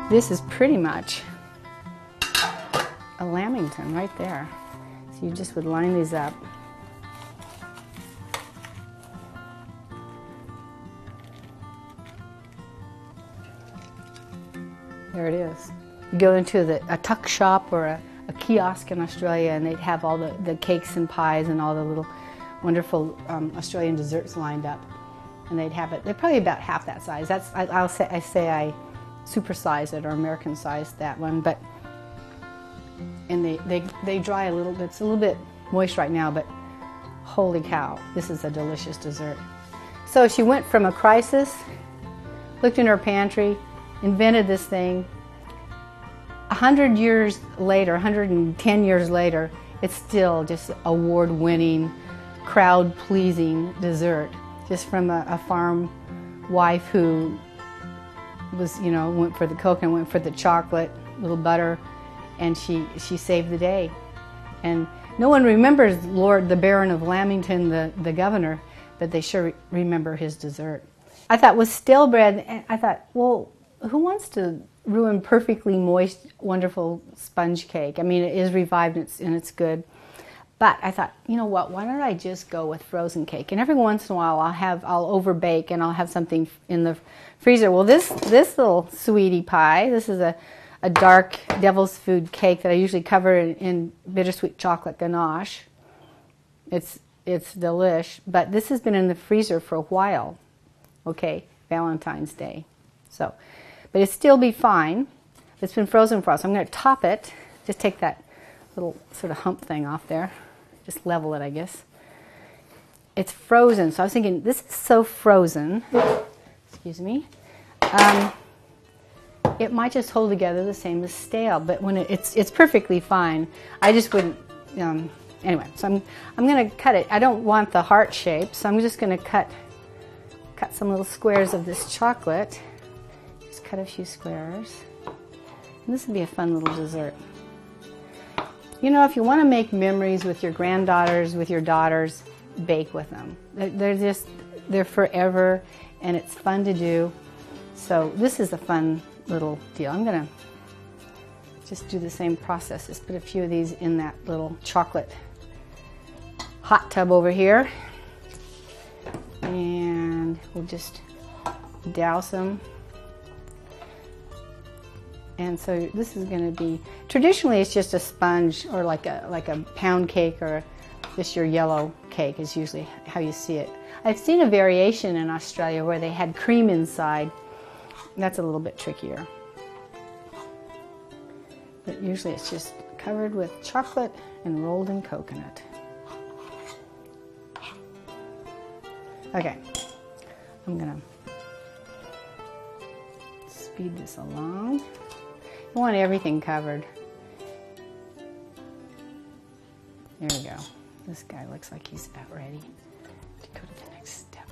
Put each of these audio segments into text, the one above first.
This is pretty much a Lamington right there. So you just would line these up. There it is. You go into a tuck shop or a kiosk in Australia and they'd have all the cakes and pies and all the little wonderful Australian desserts lined up. And they'd have it, they're probably about half that size. That's, I say I supersized it or American sized that one, but, and they dry a little bit. It's a little bit moist right now, but holy cow, this is a delicious dessert. So she went from a crisis, looked in her pantry, invented this thing. 100 years later, 110 years later, it's still just award-winning, crowd-pleasing dessert, just from a farm wife who was, you know, went for the coconut, went for the chocolate, little butter, and she saved the day. And no one remembers Lord the Baron of Lamington, the governor, but they sure remember his dessert. I thought with stale bread, I thought, well, who wants to ruin perfectly moist, wonderful sponge cake? I mean, it is revived and it's good. But I thought, you know what, why don't I just go with frozen cake? And every once in a while I'll overbake and I'll have something in the freezer. Well, this little sweetie pie, this is a dark devil's food cake that I usually cover in bittersweet chocolate ganache. It's delish, but this has been in the freezer for a while. Okay, Valentine's Day. So, but it'll still be fine. It's been frozen for a while, so I'm going to top it. Just take that little sort of hump thing off there. Just level it, I guess. It's frozen, so I was thinking, this is so frozen. Excuse me. It might just hold together the same as stale, but when it's perfectly fine. I just wouldn't. Anyway, so I'm going to cut it. I don't want the heart shape, so I'm just going to cut some little squares of this chocolate. Just cut a few squares. And this would be a fun little dessert. You know, if you want to make memories with your granddaughters, with your daughters, bake with them. They're forever, and it's fun to do. So this is a fun little deal. I'm going to just do the same process. Just put a few of these in that little chocolate hot tub over here. And we'll just douse them. And so this is going to be, traditionally it's just a sponge or like a pound cake or just your yellow cake is usually how you see it. I've seen a variation in Australia where they had cream inside. That's a little bit trickier. But usually it's just covered with chocolate and rolled in coconut. Okay, I'm going to speed this along. You want everything covered. There we go. This guy looks like he's about ready to go to the next step.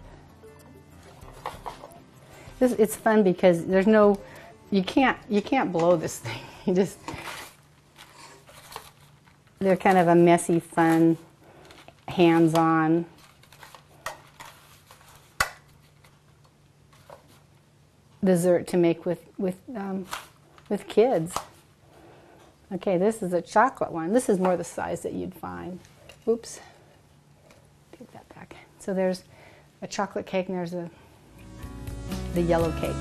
It's fun because there's no, you can't blow this thing. You just, they're kind of a messy, fun, hands-on. Dessert to make with kids. Okay, this is a chocolate one. This is more the size that you'd find. Oops. Take that back. So there's a chocolate cake and there's the yellow cake.